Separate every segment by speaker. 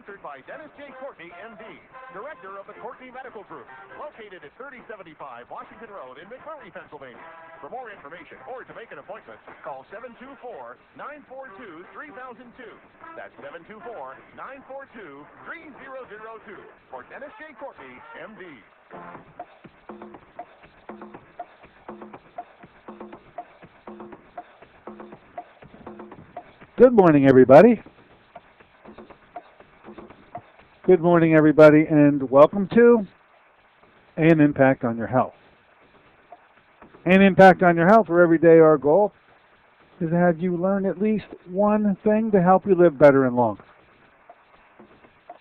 Speaker 1: Sponsored by Dennis J. Courtney, M.D., Director of the Courtney Medical Group, located at 3075 Washington Road in McMurray, Pennsylvania. For more information or to make an appointment, call 724-942-3002. That's 724-942-3002 for Dennis J. Courtney, M.D.
Speaker 2: Good morning, everybody. Good morning, everybody, and welcome to An Impact on Your Health. An Impact on Your Health, where every day our goal is to have you learn at least one thing to help you live better and longer.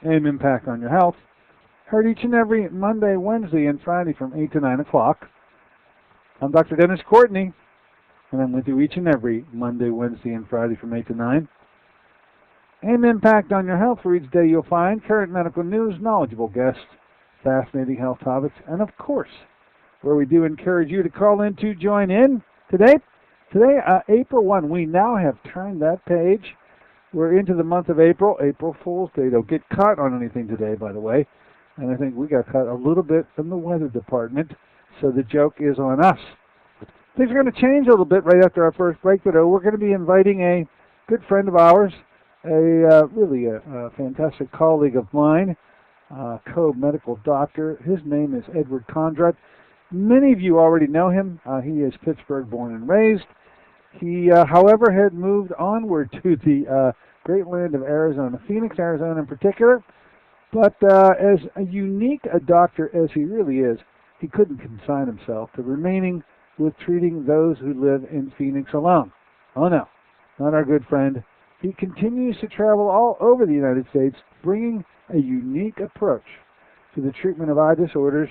Speaker 2: An Impact on Your Health, heard each and every Monday, Wednesday, and Friday from 8 to 9 o'clock. I'm Dr. Dennis Courtney, and I'm with you each and every Monday, Wednesday, and Friday from 8 to 9. An Impact on Your Health, where each day you'll find current medical news, knowledgeable guests, fascinating health topics, and of course, where we do encourage you to call in to join in today. Today, April 1, we now have turned that page. We're into the month of April, April Fool's Day. Don't get caught on anything today, by the way. And I think we got caught a little bit from the weather department, so the joke is on us. Things are going to change a little bit right after our first break, but we're going to be inviting a good friend of ours, really a fantastic colleague of mine, co-medical doctor. His name is Edward Kondrot. Many of you already know him. He is Pittsburgh born and raised. He, however, had moved onward to the great land of Arizona, Phoenix, Arizona in particular. But as a unique a doctor as he really is, he couldn't consign himself to remaining with treating those who live in Phoenix alone. Oh no, not our good friend. He continues to travel all over the United States, bringing a unique approach to the treatment of eye disorders.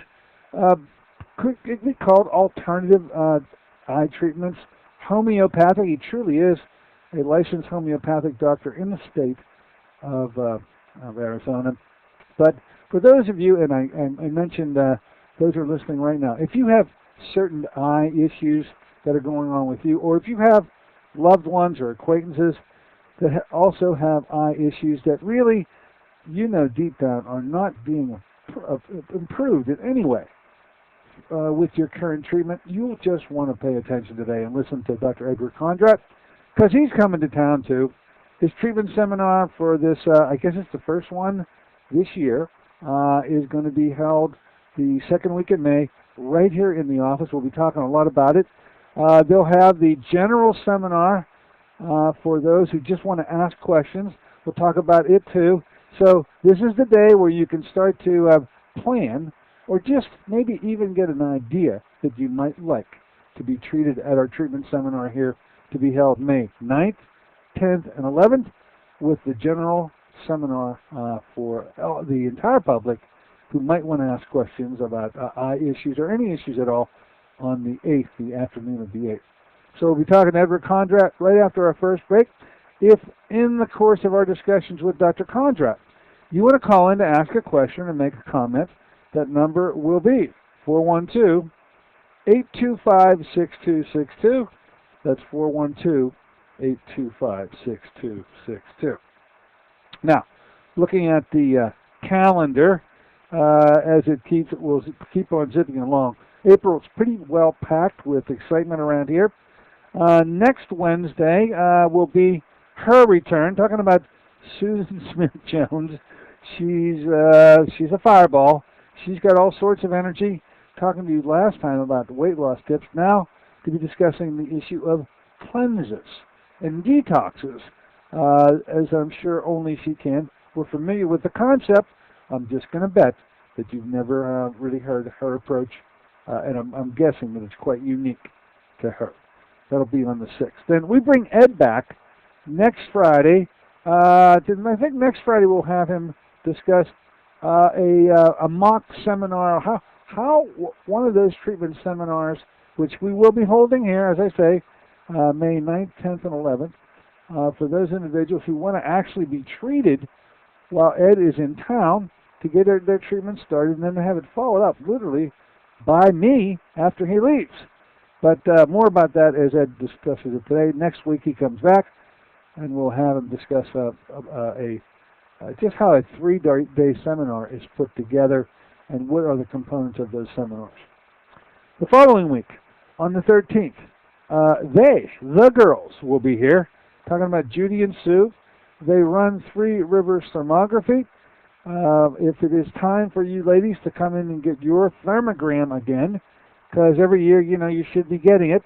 Speaker 2: Could it be called alternative eye treatments? Homeopathic. He truly is a licensed homeopathic doctor in the state of Arizona. But for those of you, and I mentioned those who are listening right now, if you have certain eye issues that are going on with you, or if you have loved ones or acquaintances that also have eye issues that really, you know deep down, are not being improved in any way with your current treatment, you'll just want to pay attention today and listen to Dr. Edward Kondrot, because he's coming to town too. His treatment seminar for this, I guess it's the first one this year, is going to be held the second week in May right here in the office. We'll be talking a lot about it. They'll have the general seminar for those who just want to ask questions. We'll talk about it too. So this is the day where you can start to plan, or just maybe even get an idea that you might like to be treated at our treatment seminar here, to be held May 9th, 10th, and 11th, with the general seminar for the entire public who might want to ask questions about eye issues or any issues at all on the 8th, the afternoon of the 8th. So we'll be talking to Edward Kondrot right after our first break. If in the course of our discussions with Dr. Kondrot, you want to call in to ask a question or make a comment, that number will be 412-825-6262. That's 412-825-6262. Now, looking at the calendar, as it will keep on zipping along. April's pretty well packed with excitement around here. Next Wednesday will be her return. Talking about Susan Smith-Jones. She's a fireball. She's got all sorts of energy. Talking to you last time about the weight loss tips. Now to be discussing the issue of cleanses and detoxes, as I'm sure only she can. We're familiar with the concept. I'm just going to bet that you've never really heard her approach, and I'm guessing that it's quite unique to her. That'll be on the 6th. Then we bring Ed back next Friday. I think next Friday we'll have him discuss a mock seminar, how one of those treatment seminars, which we will be holding here, as I say, May 9th, 10th, and 11th, for those individuals who want to actually be treated while Ed is in town, to get their treatment started, and then to have it followed up literally by me after he leaves. But more about that as Ed discusses it today. Next week he comes back, and we'll have him discuss a just how a 3-day seminar is put together and what are the components of those seminars. The following week, on the 13th, the girls, will be here, talking about Judy and Sue. They run Three Rivers Thermography. If it is time for you ladies to come in and get your thermogram again, because every year, you should be getting it,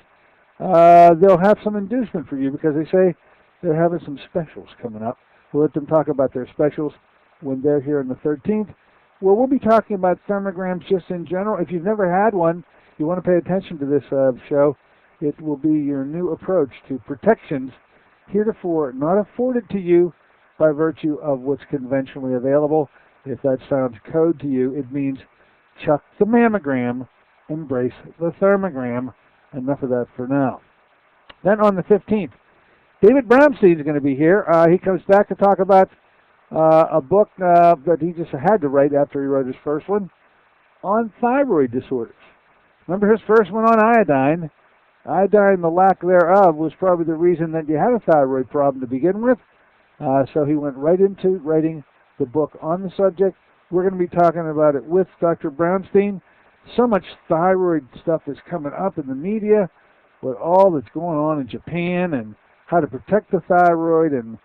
Speaker 2: they'll have some inducement for you because they say they're having some specials coming up. We'll let them talk about their specials when they're here on the 13th. Well, we'll be talking about thermograms just in general. If you've never had one, you want to pay attention to this show. It will be your new approach to protections heretofore not afforded to you by virtue of what's conventionally available. If that sounds code to you, it means chuck the mammogram, embrace the thermogram. Enough of that for now. Then on the 15th, David Brownstein is going to be here. He comes back to talk about a book that he just had to write after he wrote his first one on thyroid disorders. Remember his first one on iodine? Iodine, the lack thereof, was probably the reason that you had a thyroid problem to begin with. So he went right into writing the book on the subject. We're going to be talking about it with Dr. Brownstein. So much thyroid stuff is coming up in the media with all that's going on in Japan and how to protect the thyroid, and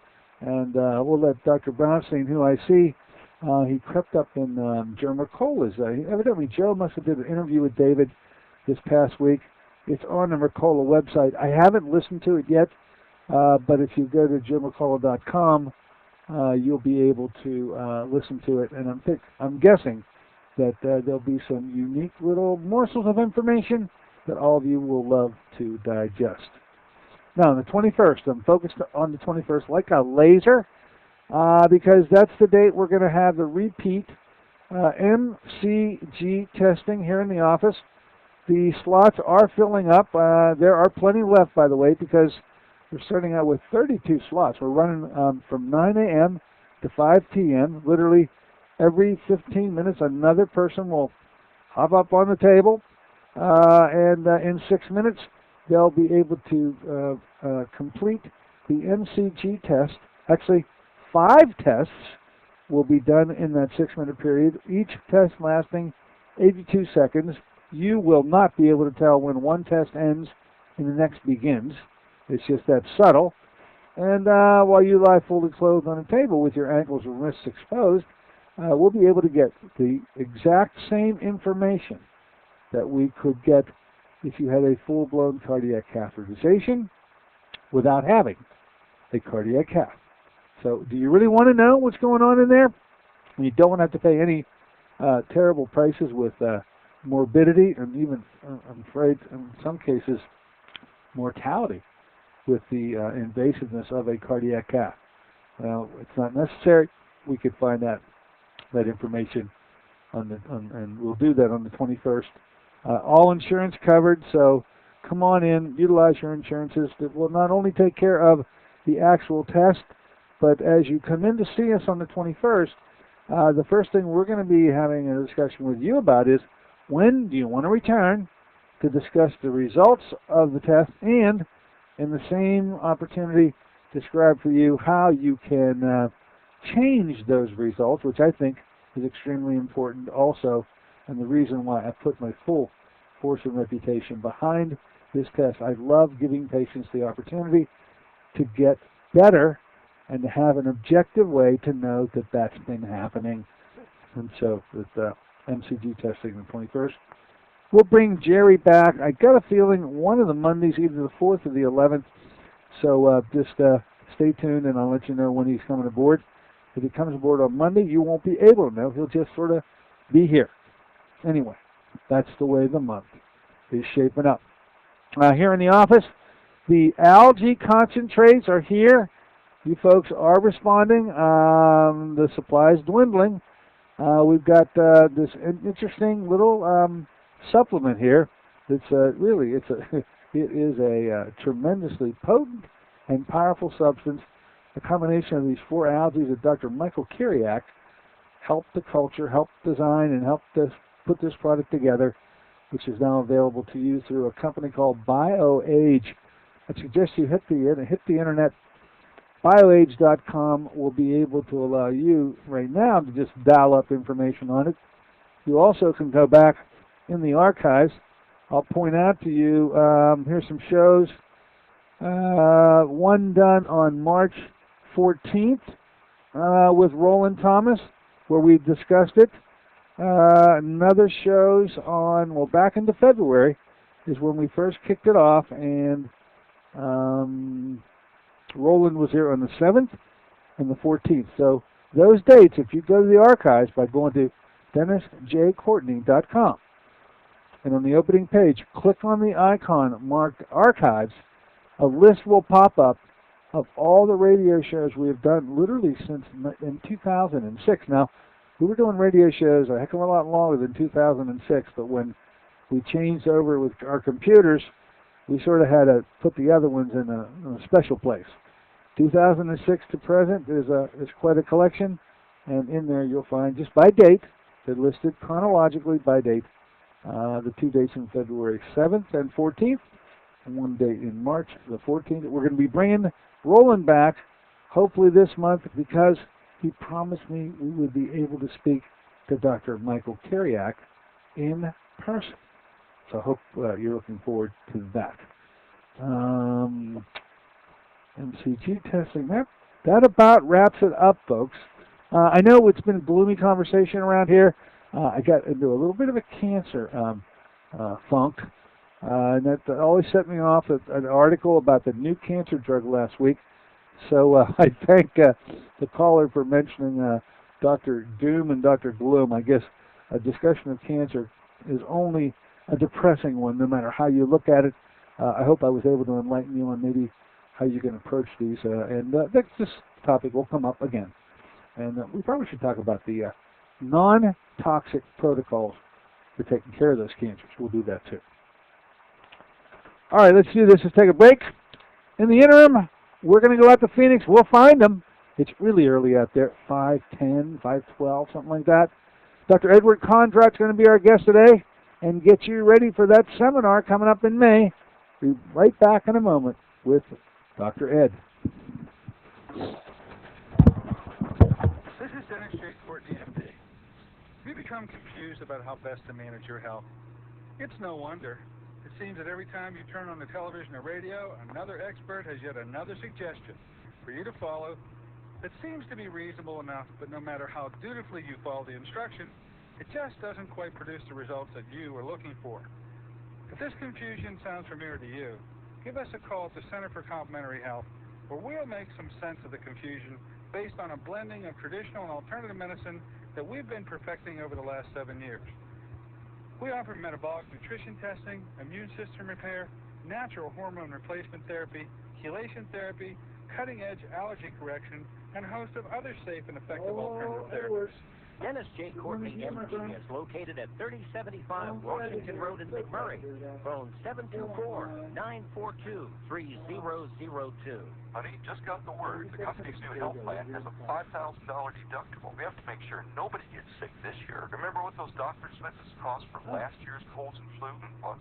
Speaker 2: we'll let Dr. Brownstein, who I see, he crept up in Joe Mercola's. Evidently, Joe must have did an interview with David this past week. It's on the Mercola website. I haven't listened to it yet, but if you go to joemercola.com, you'll be able to listen to it. And I'm guessing that there'll be some unique little morsels of information that all of you will love to digest. Now, on the 21st, I'm focused on the 21st like a laser, because that's the date we're going to have the repeat MCG testing here in the office. The slots are filling up. There are plenty left, by the way, because we're starting out with 32 slots. We're running from 9 a.m. to 5 p.m. Literally every 15 minutes, another person will hop up on the table, and in 6 minutes, they'll be able to complete the MCG test. Actually, 5 tests will be done in that 6-minute period, each test lasting 82 seconds. You will not be able to tell when one test ends and the next begins. It's just that subtle. And while you lie fully clothed on a table with your ankles and wrists exposed, we'll be able to get the exact same information that we could get if you had a full-blown cardiac catheterization without having a cardiac cath. So do you really want to know what's going on in there? You don't want to have to pay any terrible prices with morbidity and even, I'm afraid, in some cases, mortality with the invasiveness of a cardiac cath. Well, it's not necessary. We could find that information and we'll do that on the 21st. All insurance covered, so come on in, utilize your insurances. That will not only take care of the actual test, but as you come in to see us on the 21st, the first thing we're going to be having a discussion with you about is when do you want to return to discuss the results of the test and, in the same opportunity, describe for you how you can change those results, which I think is extremely important also, and the reason why I put my full force and reputation behind this test. I love giving patients the opportunity to get better and to have an objective way to know that that's been happening. And so with MCG testing on the 21st, we'll bring Jerry back. I got a feeling one of the Mondays, either the 4th or the 11th. So just stay tuned and I'll let you know when he's coming aboard. If he comes aboard on Monday, you won't be able to know. He'll just sort of be here. Anyway, that's the way the month is shaping up. Here in the office, the algae concentrates are here. You folks are responding. The supply is dwindling. We've got this interesting little supplement here. It's it is a tremendously potent and powerful substance. A combination of these 4 algae that Dr. Michael Kiriak helped to culture, helped design, and helped us put this product together, which is now available to you through a company called BioAge. I suggest you hit the internet BioAge.com will be able to allow you right now to just dial up information on it. You also can go back in the archives. I'll point out to you, here's some shows. One done on March 14th with Roland Thomas, where we discussed it. Another show's on, well, back into February is when we first kicked it off, and Roland was here on the 7th and the 14th. So those dates, if you go to the archives by going to DennisJCourtney.com, and on the opening page, click on the icon marked Archives, a list will pop up of all the radio shows we have done literally since in 2006. Now, we were doing radio shows a heck of a lot longer than 2006, but when we changed over with our computers, we sort of had to put the other ones in a special place. 2006 to present is quite a collection, and in there you'll find, just by date, they're listed chronologically by date, the 2 dates in February 7th and 14th, and one date in March the 14th. We're going to be bringing Roland back, hopefully this month, because he promised me we would be able to speak to Dr. Michael Kariak in person. So I hope you're looking forward to that. MCG testing. That about wraps it up, folks. I know it's been a gloomy conversation around here. I got into a little bit of a cancer funk. And that always set me off at an article about the new cancer drug last week. So I thank the caller for mentioning Dr. Doom and Dr. Gloom. I guess a discussion of cancer is only a depressing one, no matter how you look at it. I hope I was able to enlighten you on maybe how you can approach these. And this topic will come up again. And we probably should talk about the non-toxic protocols for taking care of those cancers. We'll do that too. All right, let's do this. Let's take a break. In the interim, we're going to go out to Phoenix. We'll find them. It's really early out there, 5:10, 5:12, something like that. Dr. Edward Kondrot's going to be our guest today and get you ready for that seminar coming up in May. Be right back in a moment with Dr. Ed.
Speaker 3: This is Dennis J. Courtney, MD. Have you become confused about how best to manage your health? It's no wonder. It seems that every time you turn on the television or radio, another expert has yet another suggestion for you to follow that seems to be reasonable enough, but no matter how dutifully you follow the instruction, it just doesn't quite produce the results that you are looking for. If this confusion sounds familiar to you, give us a call at the Center for Complementary Health, where we'll make some sense of the confusion based on a blending of traditional and alternative medicine that we've been perfecting over the last 7 years. We offer metabolic nutrition testing, immune system repair, natural hormone replacement therapy, chelation therapy, cutting-edge allergy correction, and a host of other safe and effective alternative therapies.
Speaker 1: Dennis J. Courtney, MD, is located at 3075 Washington Road in McMurray. Phone 724-942-3002.
Speaker 4: Honey, just got the word. The company's new health plan has a $5,000 deductible. We have to make sure nobody gets sick this year. Remember what those doctor's visits cost from last year's colds and flu? Oh,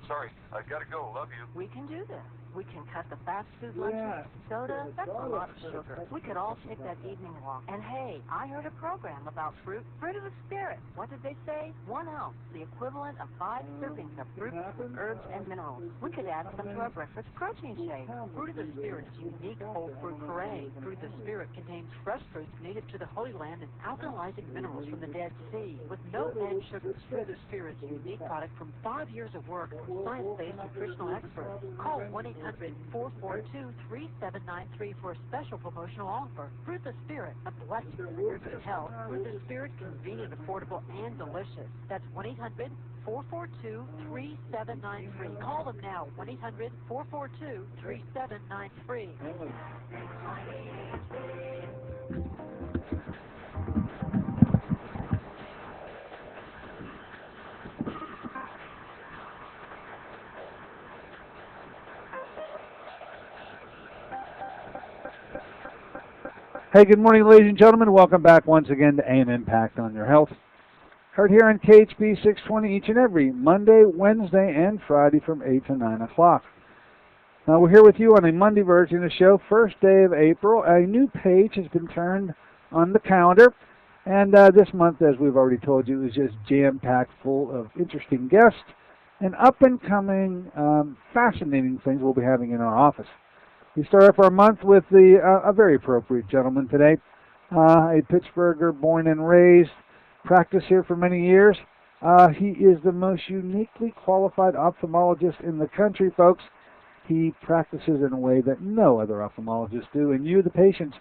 Speaker 4: sorry, I've got to go. Love you.
Speaker 5: We can do this. We can cut the fast food lunches, soda, that's a lot of sugar. We could all take that evening walk. And hey, I heard a program about fruit of the spirit. What did they say? 1 ounce, the equivalent of 5 servings of fruit, herbs, and minerals. We could add some to our breakfast protein shake. Fruit of the spirit's unique whole fruit puree. Fruit of the spirit contains fresh fruits native to the Holy Land and alkalizing minerals from the Dead Sea. With no added sugars, Fruit of the spirit's unique product from 5 years of work from science-based nutritional experts. Call 1-800-442-3793 for a special promotional offer. Fruit of the Spirit, a blessing for your good health. Fruit of the Spirit, convenient, affordable, and delicious. That's 1-800-442-3793. Call them now, 1-800-442-3793.
Speaker 2: Hey, good morning, ladies and gentlemen. Welcome back once again to AM Impact on Your Health. Heard here on KHB 620 each and every Monday, Wednesday, and Friday from 8 to 9 o'clock. We're here with you on a Monday version of the show, first day of April. A new page has been turned on the calendar, and this month, as we've already told you, is just jam-packed full of interesting guests and up-and-coming, fascinating things we'll be having in our office. We start off our month with a very appropriate gentleman today, a Pittsburgher born and raised, practiced here for many years. He is the most uniquely qualified ophthalmologist in the country, folks. He practices in a way that no other ophthalmologists do, and you, the patients,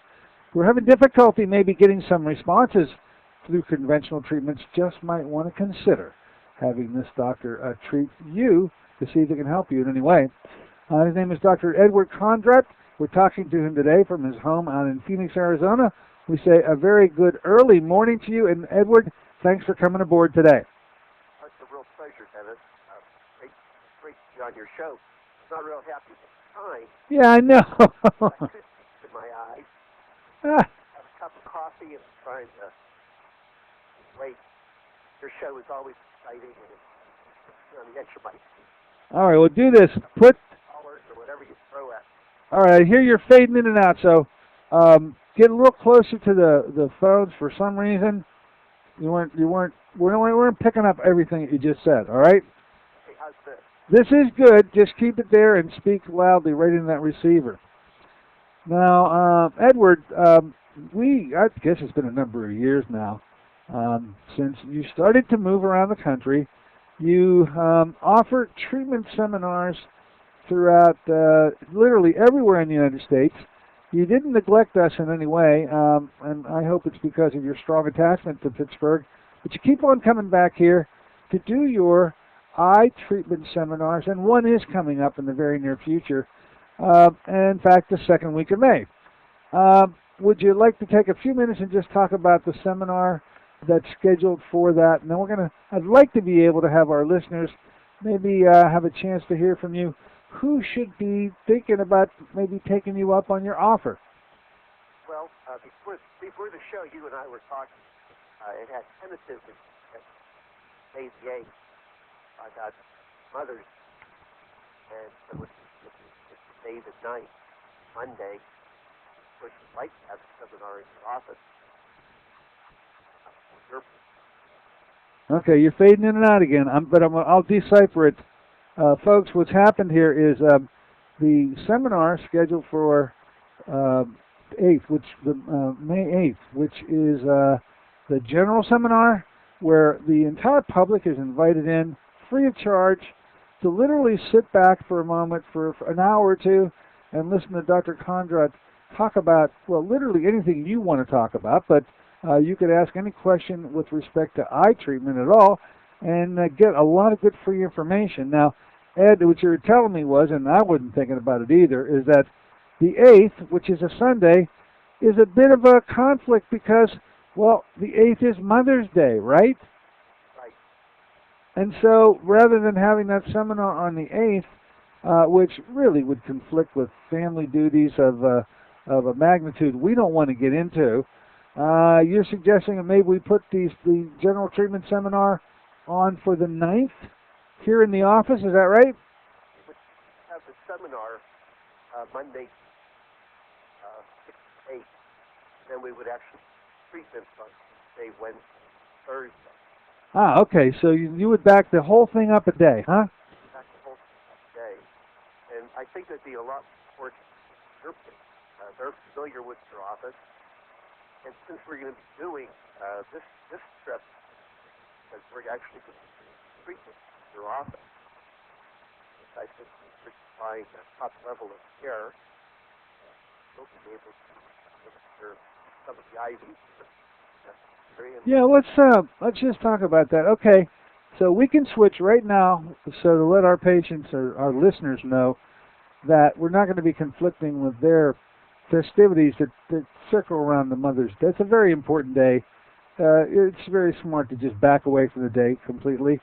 Speaker 2: who are having difficulty maybe getting some responses through conventional treatments, just might want to consider having this doctor treat you to see if he can help you in any way. His name is Dr. Edward Kondrot. We're talking to him today from his home out in Phoenix, Arizona. We say a very good early morning to you, and Edward, thanks for coming aboard today.
Speaker 6: It's a real pleasure, Dennis. Great to be on your show. Not real happy with the time.
Speaker 2: Yeah, I know.
Speaker 6: In my eyes.
Speaker 2: Ah.
Speaker 6: Have a cup of coffee and trying to wait. Your show is always exciting and it's on the edge of my seat.
Speaker 2: All right, we'll do this. Put
Speaker 6: Callers or whatever you throw at.
Speaker 2: All right, I hear you're fading in and out, so get a little closer to the phones. For some reason, we weren't picking up everything that you just said. All right.
Speaker 6: Hey, how's this?
Speaker 2: This is good. Just keep it there and speak loudly right into that receiver. Now, Edward, I guess it's been a number of years now since you started to move around the country. You offer treatment seminars throughout literally everywhere in the United States. You didn't neglect us in any way, and I hope it's because of your strong attachment to Pittsburgh, but you keep on coming back here to do your eye treatment seminars, and one is coming up in the very near future, and in fact, the second week of May. Would you like to take a few minutes and just talk about the seminar that's scheduled for that? And then I'd like to be able to have our listeners maybe have a chance to hear from you. Who should be thinking about maybe taking you up on your offer?
Speaker 6: Well, before the show, you and I were talking. It had tentatively at May the 8th. I got Mother's, and so it's May the 9th, Monday. Of course, you'd like to have a seminar in your office.
Speaker 2: Okay, you're fading in and out again, but I'll decipher it. Folks, what's happened here is the seminar scheduled for 8th, May 8th, which is the general seminar where the entire public is invited in free of charge to literally sit back for a moment for an hour or two and listen to Dr. Kondrot talk about, well, literally anything you want to talk about, but you could ask any question with respect to eye treatment at all and get a lot of good free information. Now, Ed, what you were telling me was, and I wasn't thinking about it either, is that the 8th, which is a Sunday, is a bit of a conflict because, well, the 8th is Mother's Day, right?
Speaker 6: Right.
Speaker 2: And so rather than having that seminar on the 8th, which really would conflict with family duties of a magnitude we don't want to get into, you're suggesting that maybe we put the general treatment seminar on for the 9th here in the office, is that right?
Speaker 6: We have the seminar Monday, 6 to 8. Then we would actually treatment on Tuesday, Wednesday, Thursday.
Speaker 2: Ah, okay, so you would back the whole thing up a day, huh?
Speaker 6: Back the whole day. And I think it'd be a lot more they're familiar with your office. And since we're going to be doing this trip, because we're actually going to be treatment in your office, I think we're supplying a top level of care. We'll be able to administer some of the IVs necessary.
Speaker 2: Yeah, let's just talk about that. Okay, so we can switch right now, so to let our patients or our listeners know that we're not going to be conflicting with their festivities that circle around the Mother's Day. It's a very important day. It's very smart to just back away from the day completely.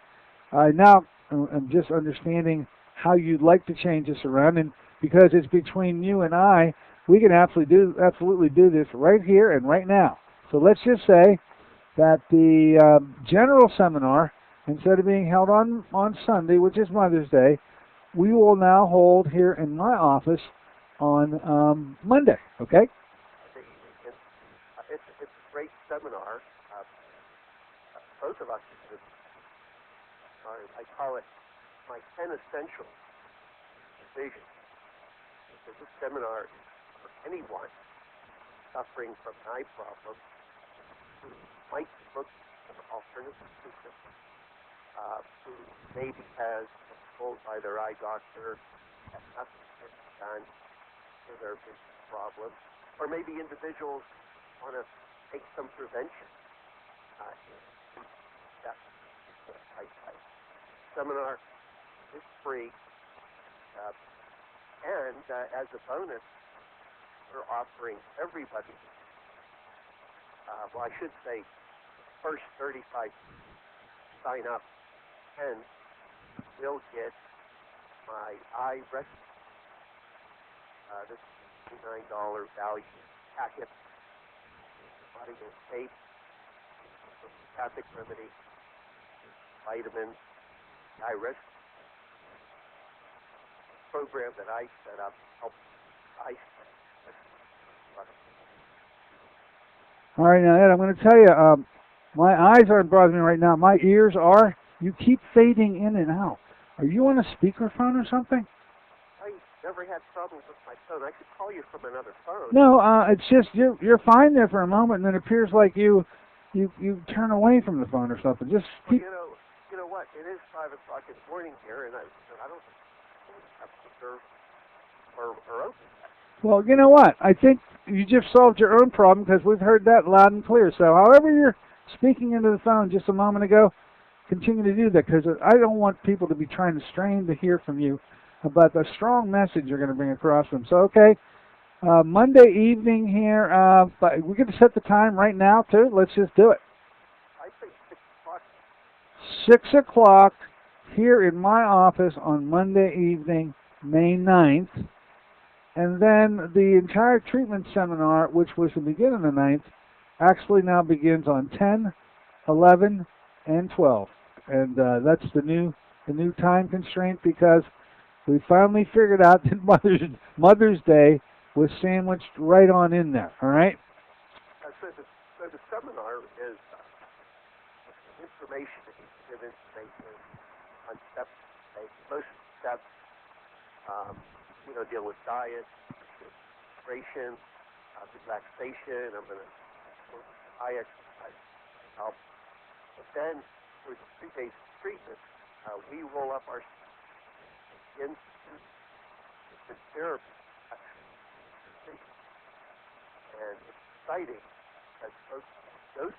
Speaker 2: Now I'm just understanding how you'd like to change this around, and because it's between you and I, we can absolutely do this right here and right now. So let's just say that the general seminar, instead of being held on Sunday, which is Mother's Day, we will now hold here in my office on Monday, okay?
Speaker 6: It's a great seminar. Both of us, I call it my 10 essentials vision. So this seminar is for anyone suffering from an eye problem who might look for alternative treatment, who maybe has been told by their eye doctor that nothing can be done for their vision problem, or maybe individuals want to take some prevention. Seminar is free, and as a bonus, we're offering everybody, well, I should say, first 35 sign up, and will get my eye rescue. This is $9 value packet, body and tape, homeopathic remedy, vitamins, eye rescue program that I set up helps eye strain.
Speaker 2: All right, now, Ed, I'm going to tell you, my eyes aren't bothering me right now. My ears are. You keep fading in and out. Are you on a speakerphone or something?
Speaker 6: I never had problems with my phone. I could call you from another phone.
Speaker 2: No, it's just you're fine there for a moment, and then it appears like you turn away from the phone or something. Just keep.
Speaker 6: Well, you know what? It is 5 o'clock in the morning here, and I don't have to or open.
Speaker 2: Well, you know what? I think you just solved your own problem because we've heard that loud and clear. So however you're speaking into the phone just a moment ago, continue to do that because I don't want people to be trying to strain to hear from you about the strong message you're going to bring across them. So, okay, Monday evening here, but we're going to set the time right now, too. Let's just do it.
Speaker 6: I think 6 o'clock.
Speaker 2: 6 o'clock here in my office on Monday evening, May 9th. And then the entire treatment seminar, which was to begin on the 9th, actually now begins on 10, 11, and 12. And that's the new time constraint because we finally figured out that Mother's Day was sandwiched right on in there. All right.
Speaker 6: So the seminar is information that you give information on steps to take. Most steps, deal with diet, hydration, relaxation. I'm going to eye exercise help. But then for the 3 days of treatment, we roll up our into the therapy section. And it's exciting because those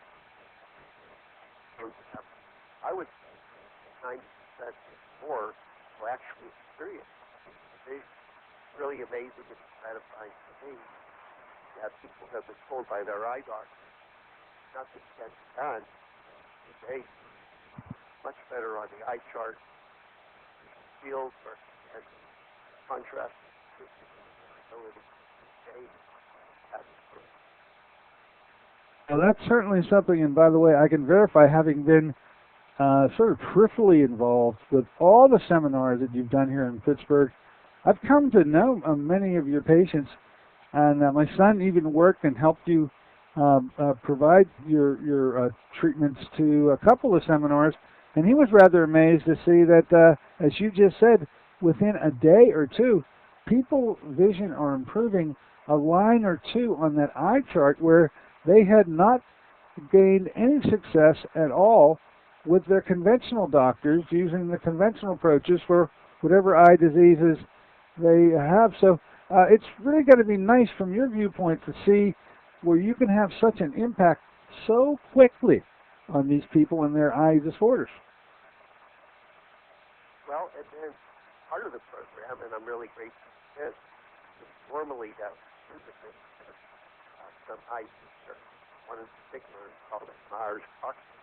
Speaker 6: have, I would say, 90% more will actually experience it. It's really amazing and gratifying to me to have people who have been told by their eye doctor nothing can be done. Today, much better on the eye chart, field and contrast ability.
Speaker 2: Well, that's certainly something, and by the way, I can verify, having been sort of peripherally involved with all the seminars that you've done here in Pittsburgh. I've come to know many of your patients, and my son even worked and helped you provide your treatments to a couple of seminars, and he was rather amazed to see that, as you just said, within a day or two, people's vision are improving a line or two on that eye chart where they had not gained any success at all with their conventional doctors using the conventional approaches for whatever eye diseases they have. So it's really going to be nice from your viewpoint to see where you can have such an impact so quickly on these people and their eye disorders.
Speaker 6: Well, and then part of the program, and I'm really grateful for this, normally that some eye disorder, one in particular is called a Myers toxin.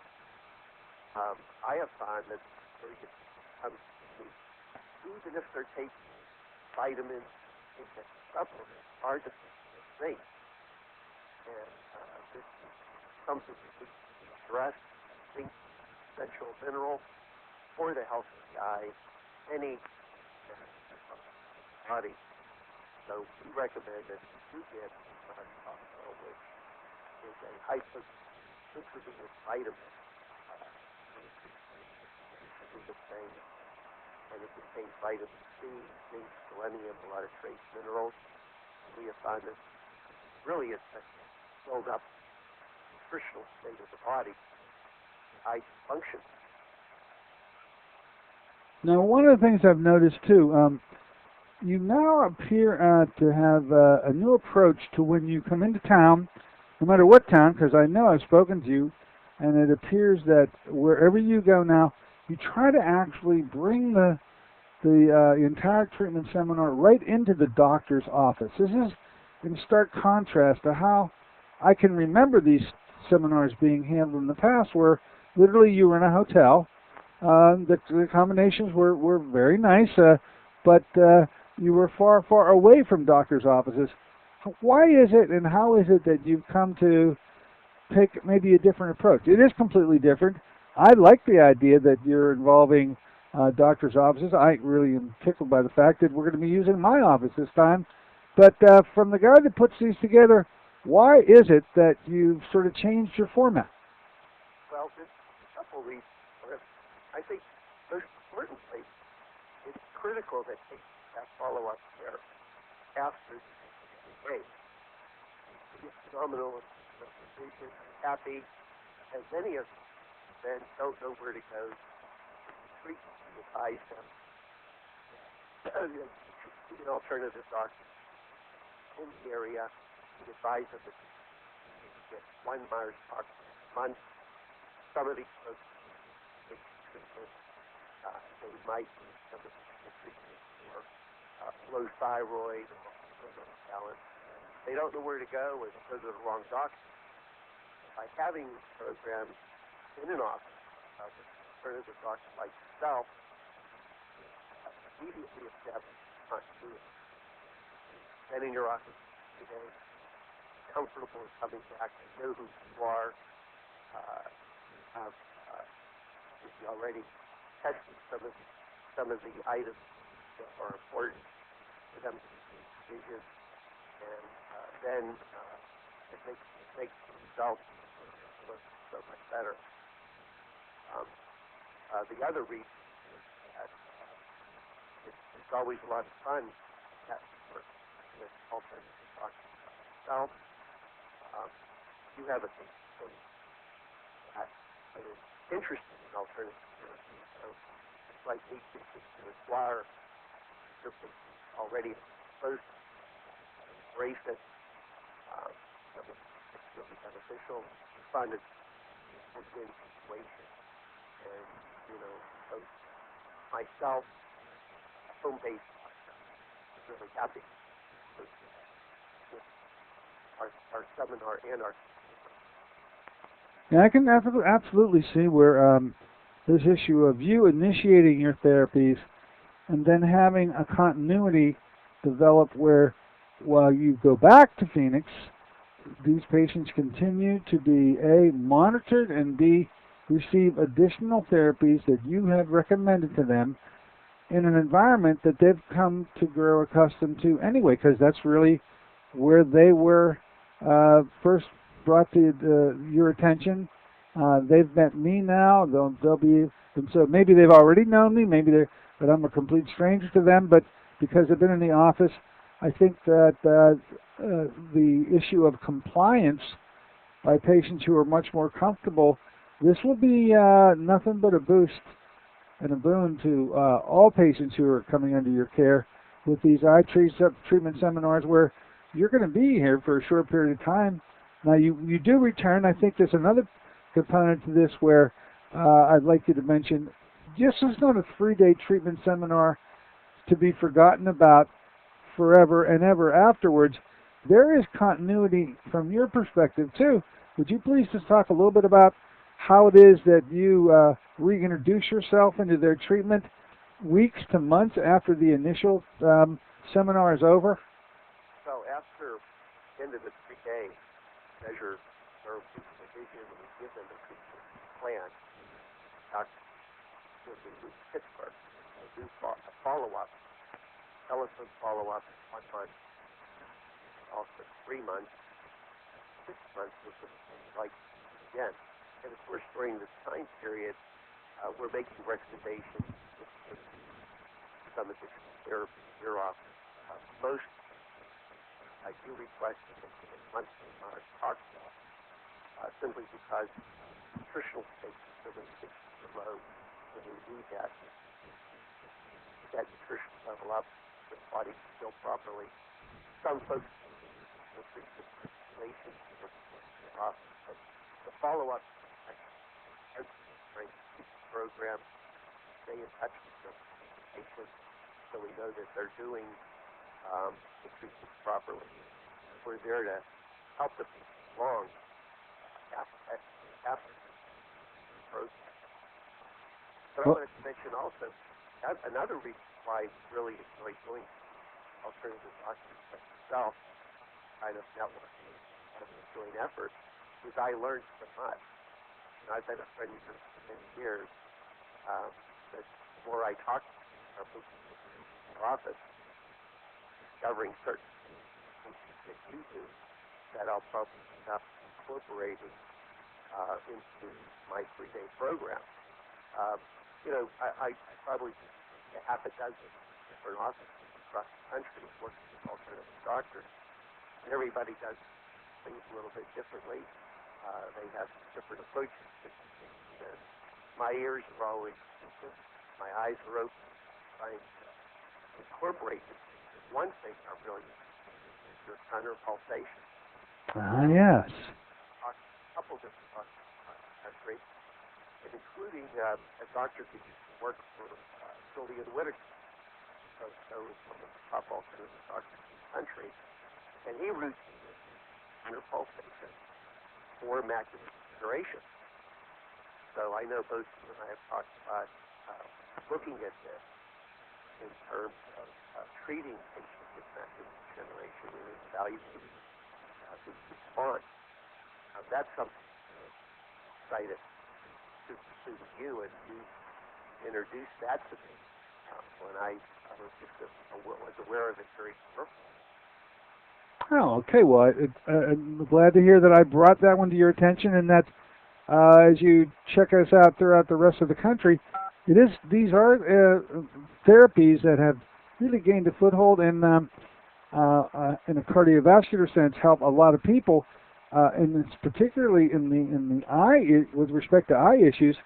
Speaker 6: I have found that even if they're taking vitamins, supplements, are just great. And this is something that we can address, zinc, essential mineral, for the health of the eye. Any body. So we recommend that you get hospital, which is a hyposensitive vitamin. It's a good thing. And it contains vitamin C, zinc, selenium, a lot of trace minerals. We have found that really it's a build up nutritional state of the body, high function.
Speaker 2: Now, one of the things I've noticed too, you now appear to have a new approach to when you come into town, no matter what town, because I know I've spoken to you, and it appears that wherever you go now, you try to actually bring the entire treatment seminar right into the doctor's office. This is in stark contrast to how I can remember these seminars being handled in the past, where literally you were in a hotel. The accommodations were very nice, but you were far, far away from doctors' offices. Why is it, and how is it that you've come to take maybe a different approach? It is completely different. I like the idea that you're involving doctors' offices. I really am tickled by the fact that we're going to be using my office this time. But from the guy that puts these together, why is it that you've sort of changed your format?
Speaker 6: Well, there's a couple reasons for it. I think most importantly, it's critical that they have follow-up care after the break. It's phenomenal, the patient is happy, as many of them don't know where to go to treat and advise them. An alternative doctor in the area, we advise them to get 1 Myers tox a month. Some of these folks take treatment. They might need some of the treatment for low thyroid or balance. They don't know where to go, or they go to the wrong doctor. By having these programs in an office, with alternative doctors like yourself, immediately establish continuity. Then in your office today, comfortable with coming back, you know who you are, if you already tested some of the items that are important for them to make decisions, and then it makes the results look so much better. The other reason is that it's always a lot of fun to work with alternative doctors like yourself. You have a thing that is interested in alternative therapy, so it's like we to acquire your patient already exposed to embrace it. It's really beneficial. You find it a win-win situation. And, so myself, home-based, really happy with our seminar and our.
Speaker 2: Yeah, I can absolutely see where this issue of you initiating your therapies and then having a continuity develop where while you go back to Phoenix, these patients continue to be A, monitored, and B, receive additional therapies that you have recommended to them in an environment that they've come to grow accustomed to anyway, because that's really where they were first brought to your attention. They've met me now. They'll be, and so maybe they've already known me, but I'm a complete stranger to them, but because they've been in the office, I think that the issue of compliance by patients who are much more comfortable, this will be nothing but a boost and a boon to all patients who are coming under your care with these eye treatment seminars where you're going to be here for a short period of time. Now, you do return. I think there's another component to this where I'd like you to mention, just as not a 3-day treatment seminar to be forgotten about forever and ever afterwards, there is continuity from your perspective too. Would you please just talk a little bit about how it is that you reintroduce yourself into their treatment weeks to months after the initial seminar is over?
Speaker 6: So after the end of the 3 days, measure their vision and we give them a treatment plan. Dr. Pittsburgh, do a follow-up. telephone follow-up 1 month, also 3 months, 6 months, which is like, again. And of course, during this time period, we're making recommendations with some additional therapy in your office. Most I do request a monthly talk simply because nutritional state is so low, and we need that nutrition level up, the body can feel properly. Some folks will treat with relations in the office, but the follow-up program, stay in touch with the patient so we know that they're doing the treatment properly. We're there to help them along after the program. But I wanted to mention also another reason why I really enjoy doing alternative doctors like yourself, kind of networking and joint effort, is I learned so much. And I've been a friend of yours for many years. The more I talk to our folks in the office, discovering certain things that you do that I'll probably end up incorporating into my 3-day program. I probably half a dozen different offices across the country working with alternative doctors, and everybody does things a little bit differently. They have different approaches to things. And my ears are always open, my eyes are open, trying to incorporate this. One thing I really is your counter pulsation.
Speaker 2: Yes.
Speaker 6: A couple different doctors across the country, and including a doctor who used to work for Julian Whitaker, so is one of the top alternative doctors in the country, and he routinely counter pulsation for macular degeneration. So I know both you and I have talked about looking at this in terms of treating patients with macular degeneration and evaluating the response. That's something I'm excited to pursue with you, and you introduced that to me when I was just was aware of it very carefully.
Speaker 2: Oh, okay. Well, I'm glad to hear that I brought that one to your attention, and that as you check us out throughout the rest of the country, these are therapies that have really gained a foothold in a cardiovascular sense, help a lot of people, and it's particularly in the eye, with respect to eye issues.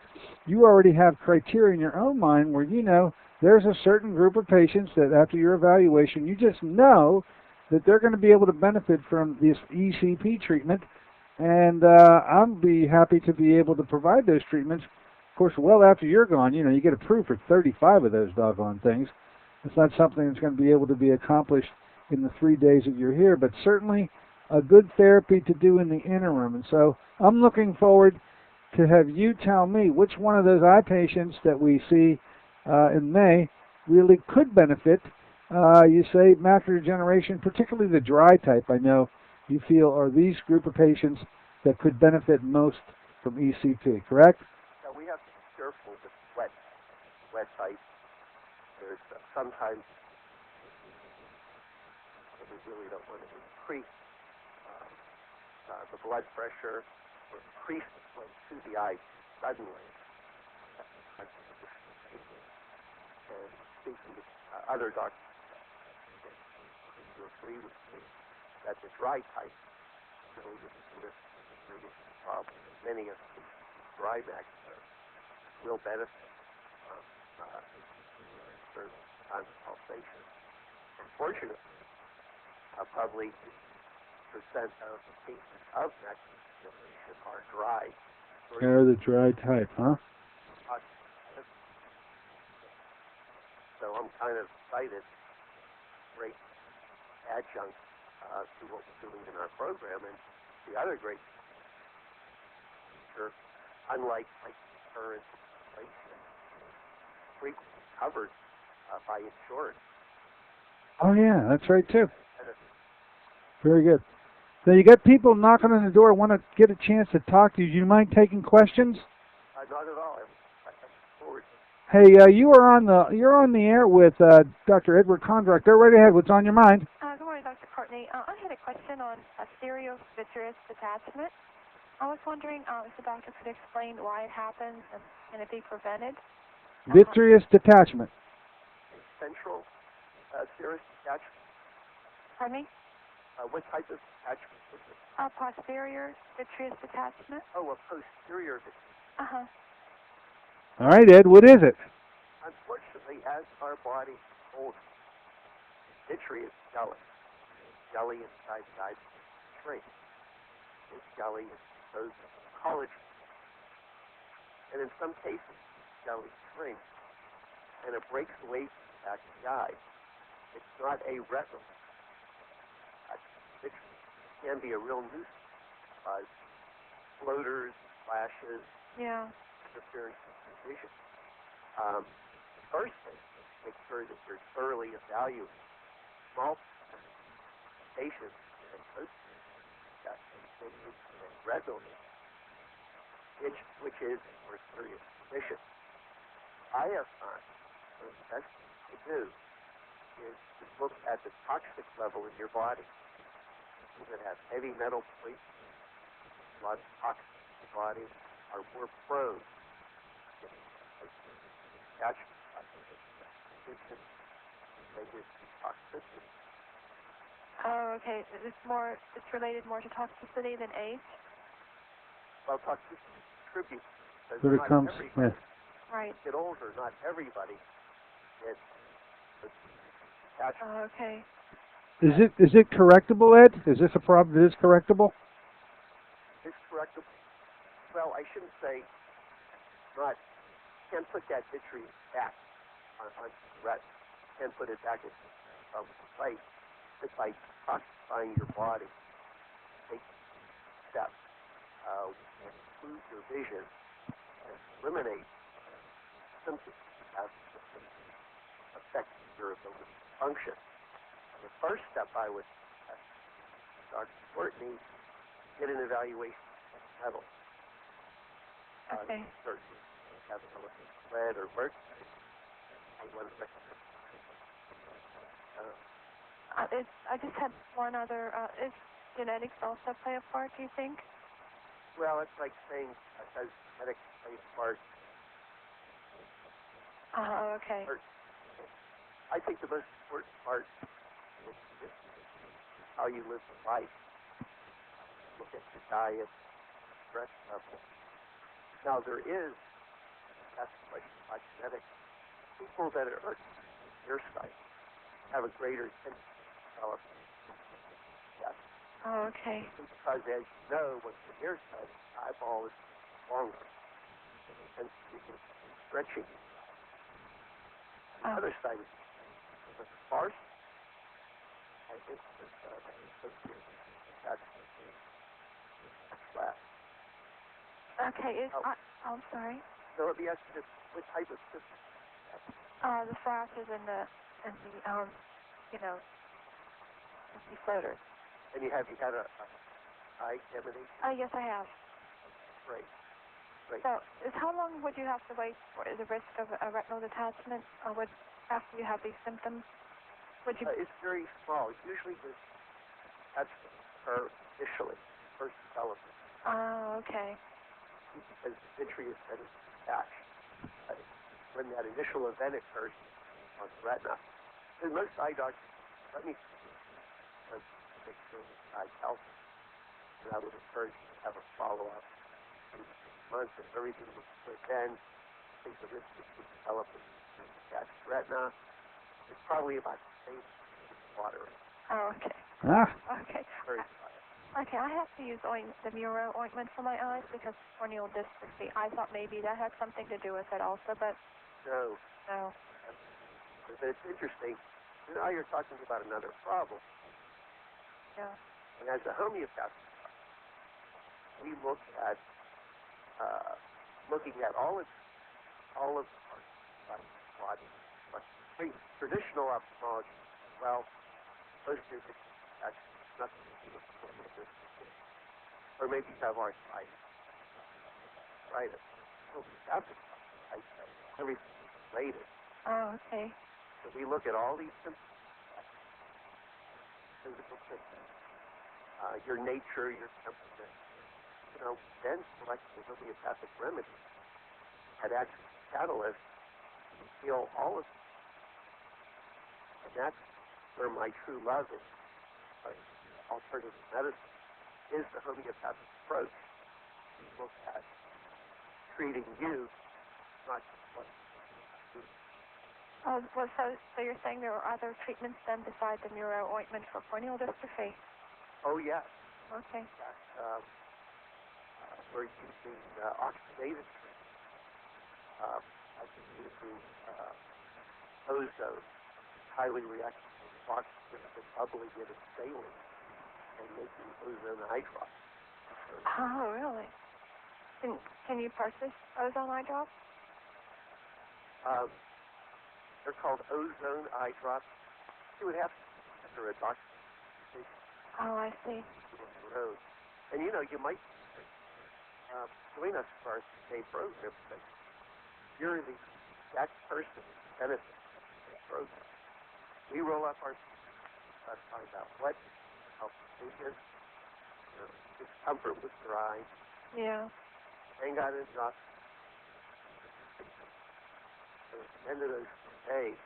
Speaker 2: You already have criteria in your own mind where you know there's a certain group of patients that after your evaluation, you just know that they're going to be able to benefit from this ECP treatment, and I'll be happy to be able to provide those treatments. Of course, well after you're gone, you get approved for 35 of those doggone things. It's not something that's going to be able to be accomplished in the 3 days that you're here, but certainly a good therapy to do in the interim. And so I'm looking forward to have you tell me which one of those eye patients that we see in May really could benefit. You say macular degeneration, particularly the dry type, I know you feel are these group of patients that could benefit most from ECP, correct?
Speaker 6: Now, we have to be careful with wet type. There's sometimes we really don't want to increase the blood pressure or increase the flow to the eye suddenly. And speaking to other doctors, you agree with me that the dry type really is the biggest problem. Many of the dry macular will benefit from certain kinds of pulsation. Unfortunately, probably 50% of the cases of macular degeneration are dry.
Speaker 2: They're the dry type, huh?
Speaker 6: So I'm kind of excited. Great adjunct to what we're doing in our program. And the other great feature, unlike current inflation, frequently covered by insurance.
Speaker 2: Oh, yeah, that's right, too. Very good. So you got people knocking on the door, want to get a chance to talk to you. Do you mind taking questions?
Speaker 6: Not at all. I look forward to
Speaker 2: Hey, you're on the air with Dr. Edward Kondrot. Go right ahead. What's on your mind?
Speaker 7: Good morning, Dr. Courtney. I had a question on vitreous detachment. I was wondering if the doctor could explain why it happens and can it be prevented?
Speaker 2: Vitreous detachment.
Speaker 6: Central serous detachment.
Speaker 7: Pardon me?
Speaker 6: What type of detachment is it?
Speaker 7: Posterior vitreous detachment.
Speaker 6: Oh, a posterior detachment.
Speaker 7: Uh-huh.
Speaker 2: All right, Ed, what is it?
Speaker 6: Unfortunately, as our body olds, vitreous jelly. Jelly inside the eye shrinks. This jelly is composed of collagen. And in some cases, jelly shrinks and it breaks away from the back of the eye. It's not a retinal. It can be a real nuisance. Floaters, flashes,
Speaker 7: Yeah.
Speaker 6: interference with vision. The first thing is to make sure that you're thoroughly evaluating small patients and most retinal which is a more serious condition. I have found the best thing to do is to look at the toxic level in your body. People that have heavy metal poison, a lot of toxins in the body, are more prone to attachment toxicity.
Speaker 7: Oh, okay. It's related more to toxicity than age?
Speaker 6: Well, toxicity contributes because
Speaker 2: But it
Speaker 6: not
Speaker 2: comes,
Speaker 6: everybody
Speaker 7: Right.
Speaker 6: get older. Not everybody gets attachment.
Speaker 7: Oh, okay.
Speaker 2: Is it correctable, Ed? Is this a problem that is correctable?
Speaker 6: It's correctable. Well, I shouldn't say not. Can't put that vitreous back on the retina. Can't put it back in place. But by detoxifying your body, take steps, improve your vision, and eliminate symptoms that have affect your ability to function. The first step I would ask Dr. Courtney, get an evaluation of metal.
Speaker 7: Okay.
Speaker 6: Certainly have lead or mercury. I want to recommend.
Speaker 7: I just had one other. Is genetics also play a part, do you think?
Speaker 6: Well, it's like saying does genetics play a part?
Speaker 7: Okay.
Speaker 6: I think the most important part is how you live life. Look at your diet, stress level. Now, there is, that's the question about genetics, people that are nearsighted have a greater tendency to develop yes.
Speaker 7: Oh, okay.
Speaker 6: Because as you know, when you're nearsighted, the eyeball is longer and stretching. The other side is the far side. I think that's flat.
Speaker 7: Okay. I'm sorry.
Speaker 6: So let me ask you this: what type of system?
Speaker 7: The flashes and the floaters.
Speaker 6: And you had a eye examination?
Speaker 7: Yes, I have.
Speaker 6: Great.
Speaker 7: So, how long would you have to wait for the risk of a retinal detachment? After you have these symptoms? Would you?
Speaker 6: It's very small. Usually, that's occur initially, first development.
Speaker 7: Oh, okay.
Speaker 6: Because the vitreous then is attached. When that initial event occurs on the retina, and most eye doctors, let me make sure the eye's healthy. And I would encourage you to have a follow-up in 6 months. If everything looks good then, I think the risk of developing attached retina is probably about the same as water.
Speaker 7: Oh, okay. Okay.
Speaker 6: Very
Speaker 7: Okay, I have to use the Muro ointment for my eyes because of corneal dystrophy. I thought maybe that had something to do with it also, but
Speaker 6: no.
Speaker 7: no.
Speaker 6: But it's interesting. Now you're talking about another problem.
Speaker 7: Yeah.
Speaker 6: And as a homeopath, we look at all of the parts of the body. But traditional ophthalmology, well, most of it actually has nothing to do with corneal dystrophy. Or maybe you have arthritis. Right? Homeopathic, I say everything related.
Speaker 7: Oh, okay.
Speaker 6: So we look at all these symptoms, physical symptoms, your nature, your temperament, then select the homeopathic remedy that actually catalyst to heal all of it. And that's where my true love is. Alternative medicine is the homeopathic approach. We look at treating you, not just what you do.
Speaker 7: Oh, well, so you're saying there are other treatments then besides the neuro ointment for corneal dystrophy?
Speaker 6: Oh, yes.
Speaker 7: Okay.
Speaker 6: We're using oxidative treatment. I've been using ozone, highly reactive oxygen, and bubbling it in saline, and making ozone eye drops.
Speaker 7: Oh, really? Can you purchase ozone eye drops?
Speaker 6: They're called ozone eye drops. You would have to enter a doctor.
Speaker 7: Oh, I see.
Speaker 6: On the road. And you might join us for our CK program, but you're the exact person who benefits from this program. We roll up our sleeves, find out what helps biggest discomfort with your eyes.
Speaker 7: Yeah.
Speaker 6: Hang out in the office. At the end of those days,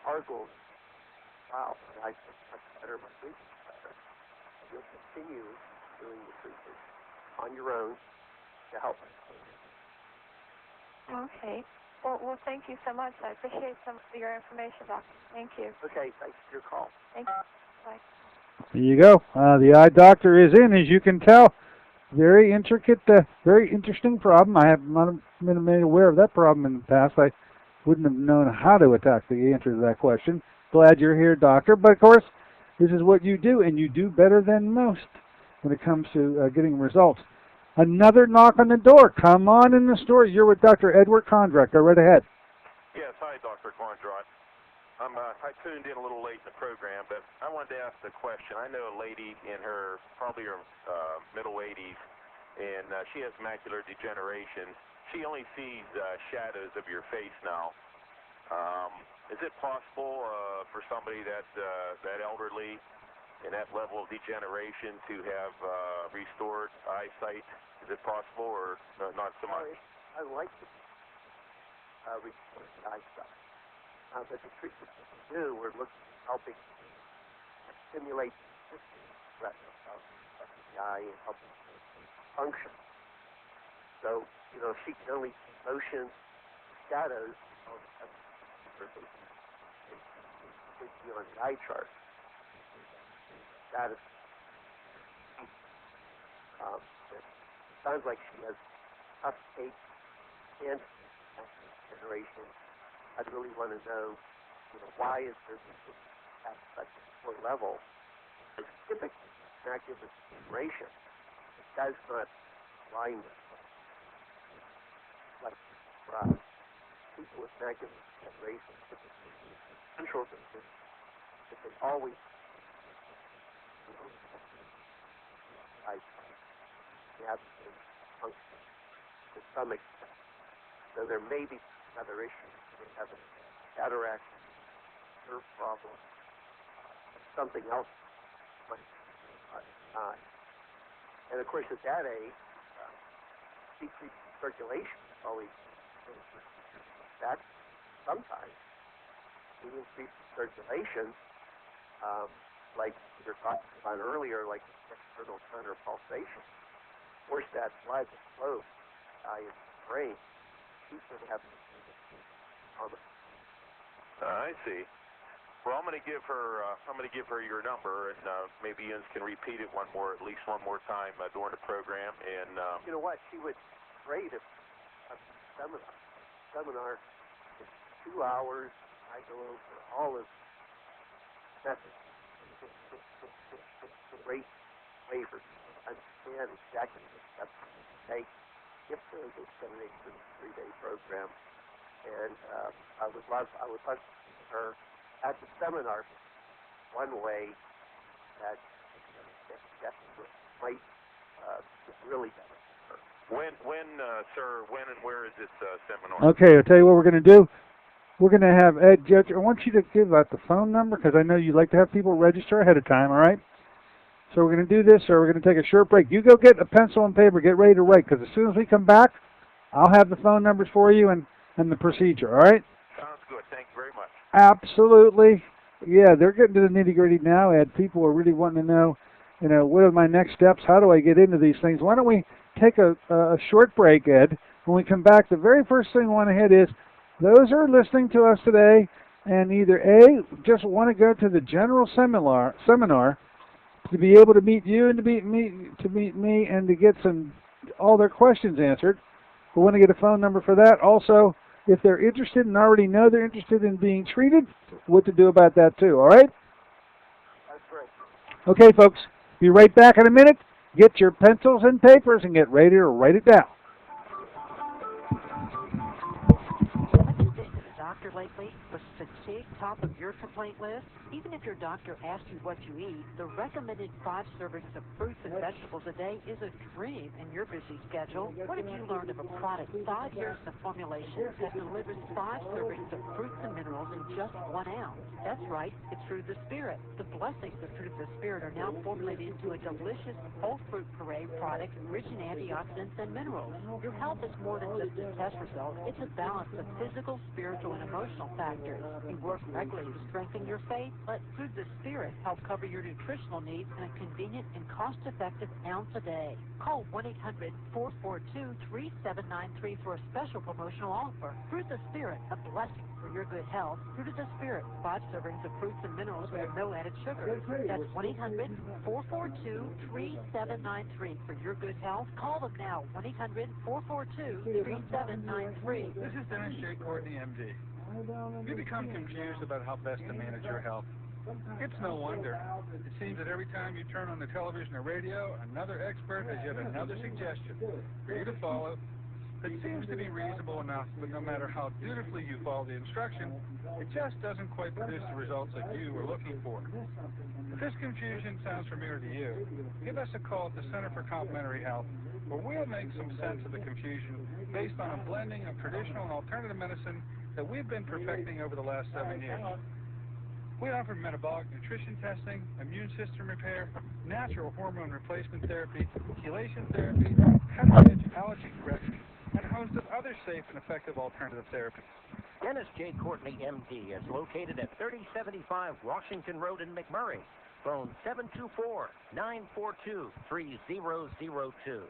Speaker 6: our goal is, wow, I feel much better, my sleep is better. And you'll continue doing the treatment on your own to help us.
Speaker 7: Okay. Well, thank you so much. I appreciate some of your information, Doctor. Thank you.
Speaker 6: Okay, thanks for your call.
Speaker 7: Thank you. Bye.
Speaker 2: There you go. The eye doctor is in, as you can tell. Very intricate, very interesting problem. I have not been made aware of that problem in the past. I wouldn't have known how to attack the answer to that question. Glad you're here, doctor. But of course, this is what you do, and you do better than most when it comes to getting results. Another knock on the door. Come on in the store. You're with Dr. Edward Kondrot. Go right ahead.
Speaker 4: Yes, hi, Dr. Kondrot. I tuned in a little late in the program, but I wanted to ask a question. I know a lady in probably her middle 80s, and she has macular degeneration. She only sees shadows of your face now. Is it possible for somebody that elderly and that level of degeneration to have restored eyesight? Is it possible, or not so much?
Speaker 6: I like to restore eyesight. But the treatment that we do, we're looking at helping stimulate the retina of the eye and helping function. So, she can only see motion, shadows, on the eye chart. That is, it sounds like she has uptake and generation. I'd really want to know, why is there at such a poor level? It's typically macular degeneration. It does not blindness. Like for us, people with macular degeneration typically central to this, but they always have function to some extent. So there may be another issue. They have a cataract, nerve problem, something else might die. And of course, at that age, decreased circulation is always that. Sometimes we increase circulation, like we were talking about earlier, like external counter pulsation. Force that blood to flow in the brain. She's going to have
Speaker 4: I see. Well, I'm going to give her your number, and maybe Jens can repeat it at least one more time during the program. And
Speaker 6: you know what? She would great if a seminar is 2 hours. I go over all of methods, great flavors, understand exactly what steps to take. If there is a 7-day program, and I would love her at the seminar one way that might really benefit her.
Speaker 4: Sir, when and where is this seminar?
Speaker 2: Okay, I'll tell you what we're going to do. We're going to have Ed Judge. I want you to give out the phone number because I know you like to have people register ahead of time, all right? So we're going to do this, or we're going to take a short break. You go get a pencil and paper. Get ready to write because as soon as we come back, I'll have the phone numbers for you and the procedure, all right?
Speaker 4: Sounds good. Thank you very much.
Speaker 2: Absolutely. Yeah, they're getting to the nitty-gritty now, Ed. People are really wanting to know, what are my next steps? How do I get into these things? Why don't we take a short break, Ed? When we come back, the very first thing I want to hit is those who are listening to us today and either A, just want to go to the general seminar to be able to meet you and to meet me and to get all their questions answered. We want to get a phone number for that. Also, if they're interested and already know they're interested in being treated, what to do about that too, all right?
Speaker 6: That's right.
Speaker 2: Okay, folks, be right back in a minute. Get your pencils and papers and get ready to write it down.
Speaker 5: Have you been to the doctor lately? Was fatigue top of your complaint list? Even if your doctor asks you what you eat, the recommended 5 servings of fruits and vegetables a day is a dream in your busy schedule. What if you learned of a product 5 years in formulation that delivers 5 servings of fruits and minerals in just 1 ounce? That's right, it's Fruit of the Spirit. The blessings of Fruit of the Spirit are now formulated into a delicious whole fruit puree product rich in antioxidants and minerals. Your health is more than just a test result. It's a balance of physical, spiritual, and emotional factors. You work regularly to strengthen your faith. Let Fruit of the Spirit help cover your nutritional needs in a convenient and cost-effective ounce a day. Call 1-800-442-3793 for a special promotional offer. Fruit of the Spirit, a blessing for your good health. Fruit of the Spirit, 5 servings of fruits and minerals with no added sugar. That's 1-800-442-3793 for your good health. Call them now, 1-800-442-3793.
Speaker 3: This is Dennis J. Courtney, MD. Have you become confused about how best to manage your health? It's no wonder. It seems that every time you turn on the television or radio, another expert has yet another suggestion for you to follow that seems to be reasonable enough, but no matter how dutifully you follow the instruction, it just doesn't quite produce the results that you were looking for. If this confusion sounds familiar to you, give us a call at the Center for Complementary Health, where we'll make some sense of the confusion based on a blending of traditional and alternative medicine that we've been perfecting over the last 7 years. We offer metabolic nutrition testing, immune system repair, natural hormone replacement therapy, chelation therapy, cutting-edge allergy correction, and a host of other safe and effective alternative therapies.
Speaker 1: Dennis J. Courtney, MD, is located at 3075 Washington Road in McMurray. Phone 724-942-3002.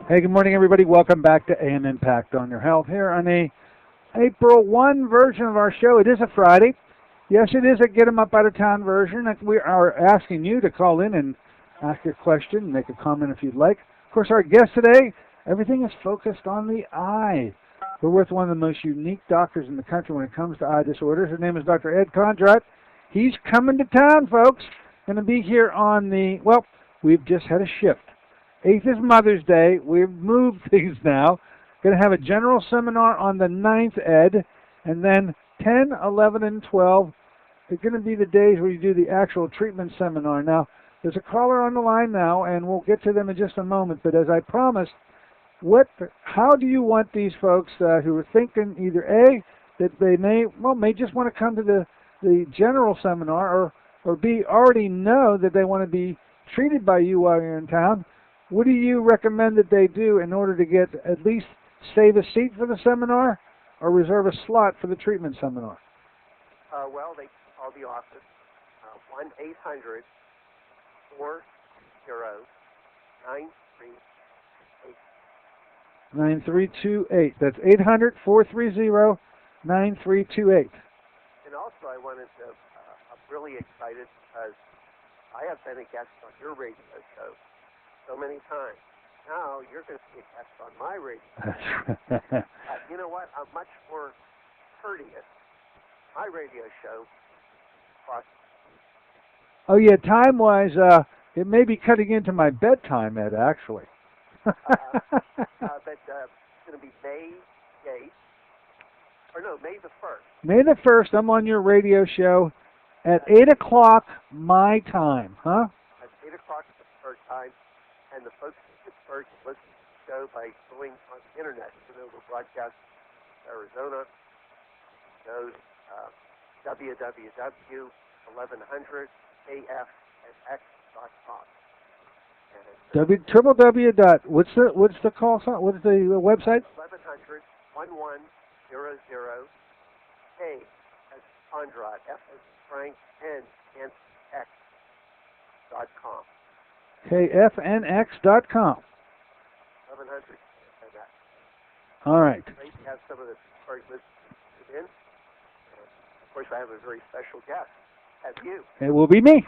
Speaker 2: Hey, good morning, everybody. Welcome back to AM Impact on Your Health here on a April 1 version of our show. It is a Friday. Yes, it is a Get 'em Up Out of Town version. We are asking you to call in and ask your question, make a comment if you'd like. Of course, our guest today, everything is focused on the eye. We're with one of the most unique doctors in the country when it comes to eye disorders. His name is Dr. Ed Kondrot. He's coming to town, folks. Going to be here on we've just had a shift. 8th is Mother's Day. We've moved things now. Going to have a general seminar on the 9th, Ed, and then 10, 11, and 12 are going to be the days where you do the actual treatment seminar. Now, there's a caller on the line now, and we'll get to them in just a moment. But as I promised, how do you want these folks who are thinking either A, that they may just want to come to the general seminar, or B, already know that they want to be treated by you while you're in town? What do you recommend that they do in order to get at least save a seat for the seminar or reserve a slot for the treatment seminar?
Speaker 6: They call the office, 1-800-440-9328. That's 800-430-9328. And also I wanted to, I'm really excited because I have been a guest on your radio show so many times. Now you're going to be a guest on my radio. You know what? I'm much more courteous. My radio show costs.
Speaker 2: Oh yeah, time-wise, it may be cutting into my bedtime, Ed. Actually.
Speaker 6: But it's going to be May 8th, or no, May the 1st.
Speaker 2: May the 1st, I'm on your radio show at 8 o'clock my time, huh?
Speaker 6: At 8 o'clock Pittsburgh time, and the folks in Pittsburgh can listen to the show by going on the internet. You know, we're broadcasting in Arizona. Go www.1100afnx.com.
Speaker 2: What's the call sign? What's the website?
Speaker 6: 1100 1100 K as Kondrot, F as Frank, N and X.com.
Speaker 2: KFNX.com.
Speaker 6: 1100 NX.
Speaker 2: All right.
Speaker 6: Great to have some of the Pittsburgh listeners in. And of course, I have a very special guest. Have you?
Speaker 2: It will be me.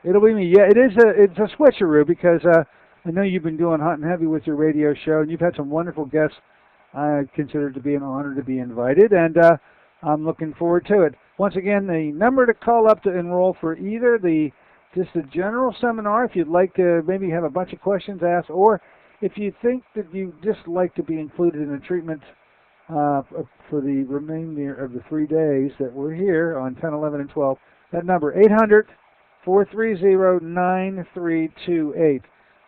Speaker 2: It'll be me. Yeah, it's a switcheroo because I know you've been doing hot and heavy with your radio show, and you've had some wonderful guests. I consider it to be an honor to be invited, and I'm looking forward to it. Once again, the number to call up to enroll for either just a general seminar, if you'd like to maybe have a bunch of questions asked, or if you think that you just like to be included in the treatment for the remainder of the 3 days that we're here on 10, 11, and 12, that number, 800-430-9328.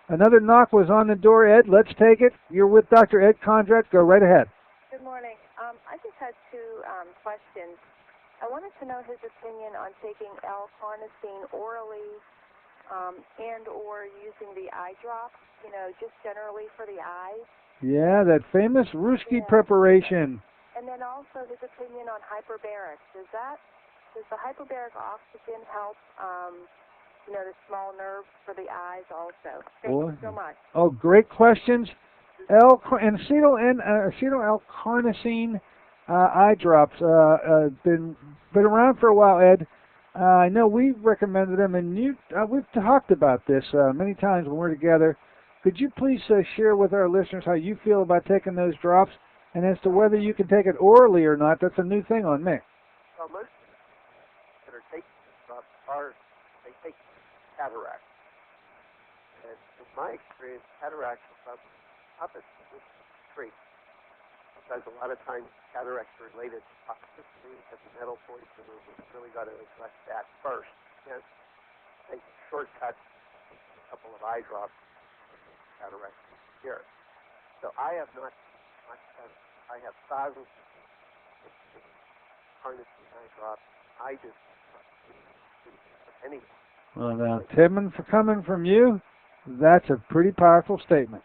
Speaker 2: Another knock was on the door, Ed. Let's take it. You're with Dr. Ed Kondrot. Go right ahead.
Speaker 7: Good morning. I just had two questions. I wanted to know his opinion on taking L-carnosine orally and or using the eye drops, you know, just generally for the eyes.
Speaker 2: Yeah, that famous Ruski preparation.
Speaker 7: And then also his opinion on hyperbaric. Does the hyperbaric oxygen help, you know, the small nerves for the eyes also? Thank you so much.
Speaker 2: Oh, great questions. Acetyl L-carnosine eye drops been around for a while, Ed. I know we've recommended them, and we've talked about this many times when we're together. Could you please share with our listeners how you feel about taking those drops, and as to whether you can take it orally or not? That's a new thing on me.
Speaker 6: Well, most that are taking these drops they take cataract. And in my experience, cataracts are from opposite with treat. Because a lot of times cataracts are related to toxicity and metal poisoning. We've really got to address that first. And take a shortcut, a couple of eye drops, cataract here. So I have not I have thousands of carnosine eye drops. I just any.
Speaker 2: Well, now, Tim, for coming from you, that's a pretty powerful statement.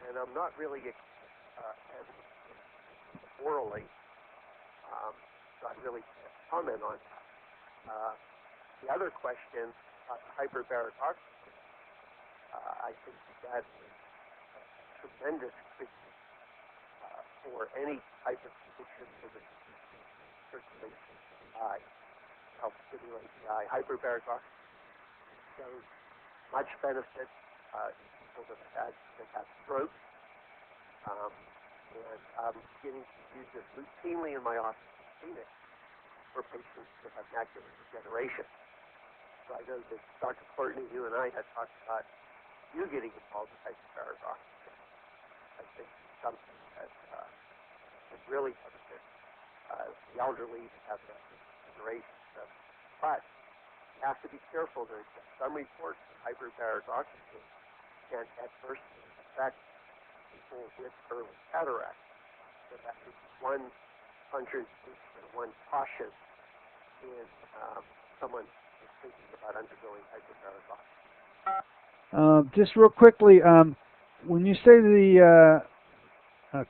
Speaker 6: And I'm not really orally, so I really can't comment on that. The other question, hyperbaric oxygen, I think that's tremendous treatment for any type of condition for the circulation of the eye, help stimulate the eye. Hyperbaric oxygen shows much benefit people that have stroke. And I'm beginning to use this routinely in my office clinic for patients that have macular degeneration. So I know that Dr. Courtney, you and I had talked about you getting involved with hyperbaric oxygen. I think it's something that would really benefit the elderly that have macular degeneration. But you have to be careful. There's some reports that hyperbaric oxygen can adversely affect people with early cataract. So that is one one caution in someone is thinking about undergoing hyperbaric oxygen.
Speaker 2: Just real quickly, when you say the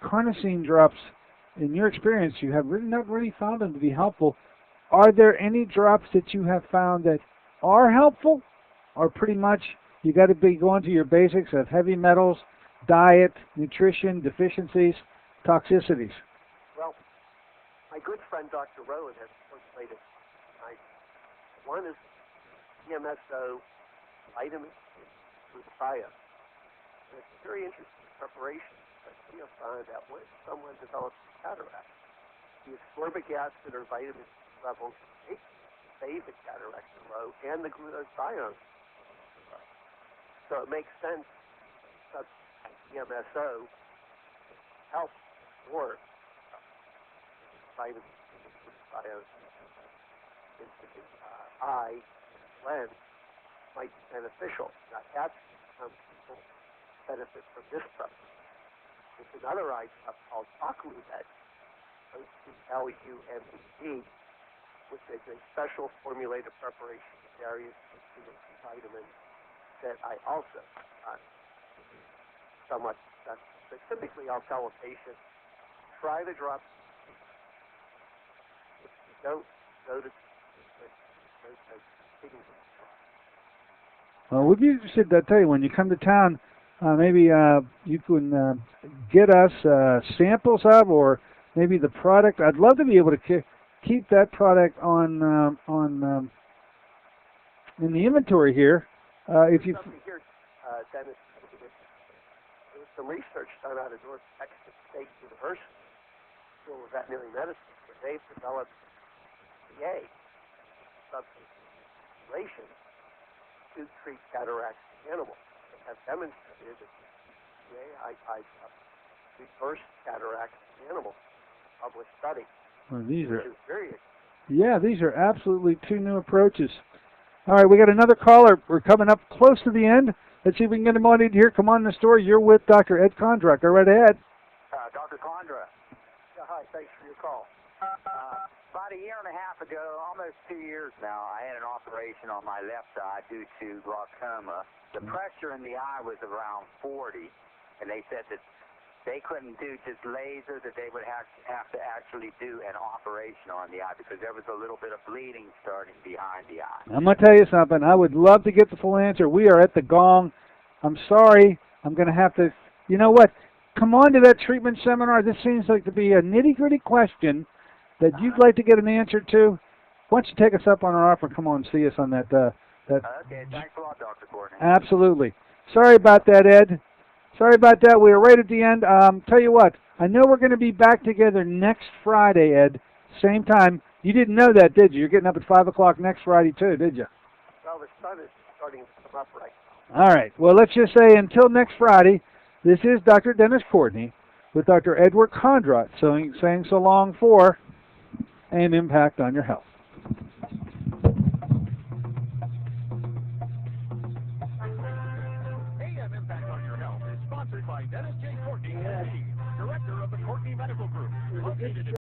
Speaker 2: carnosine drops, in your experience, you have not really found them to be helpful. Are there any drops that you have found that are helpful, or pretty much you got to be going to your basics of heavy metals, diet, nutrition, deficiencies, toxicities?
Speaker 6: Well, my good friend Dr. Rowan has formulated one is EMSO vitamin glutathione. And it's a very interesting preparation because we have found that when someone develops cataract, the ascorbic acid or vitamin C levels stay the cataract are low and the glutathione is low. So it makes sense that EMSO helps absorb vitamin C antibiotics into the eye lens might be beneficial. Now, that's some people benefit from this supplement. There's another eye drop called Oclumed, OCLUMED, which is a special formulated preparation of various vitamins that I also somewhat discuss. But typically, I'll tell a patient, try the drops. If you don't go to
Speaker 2: well, would you should tell you when you come to town, maybe you can get us samples of, or maybe the product. I'd love to be able to keep that product on in the inventory here. If you
Speaker 6: here, Dennis, there was some research done out of North Texas State University School of Veterinary Medicine, where they've developed PA substance to treat cataracts in animals, and have demonstrated that PA reverse cataracts in animals. Published study.
Speaker 2: well, these are
Speaker 6: very
Speaker 2: these are absolutely two new approaches. All right, we got another caller. We're coming up close to the end. Let's see if we can get him on in here. Come on in the store. You're with Dr. Ed Kondrot. Go right ahead.
Speaker 8: Dr. Kondrot.
Speaker 6: Yeah, hi, thanks for your call.
Speaker 8: About a year and a half ago, almost 2 years now, I had an operation on my left side due to glaucoma. The pressure in the eye was around 40, and they said that they couldn't do just laser, that they would have to actually do an operation on the eye because there was a little bit of bleeding starting behind the eye.
Speaker 2: I'm going to tell you something. I would love to get the full answer. We are at the gong. I'm sorry. I'm going to have to, you know what? Come on to that treatment seminar. This seems like to be a nitty-gritty question that you'd like to get an answer to. Why don't you take us up on our offer? Come on and see us on that.
Speaker 8: Okay, thanks a lot, Dr. Courtney.
Speaker 2: Absolutely. Sorry about that, Ed. Sorry about that. We are right at the end. Tell you what, I know we're going to be back together next Friday, Ed. Same time. You didn't know that, did you? You're getting up at 5 o'clock next Friday, too, did you?
Speaker 6: Well, the sun is starting to come up right now.
Speaker 2: All right. Well, let's just say until next Friday, this is Dr. Dennis Courtney with Dr. Edward Kondrot saying so long for an impact on your health.
Speaker 1: AM Impact on Your Health is sponsored by Dennis J. Courtney, MD, Director of the Courtney Medical Group, located in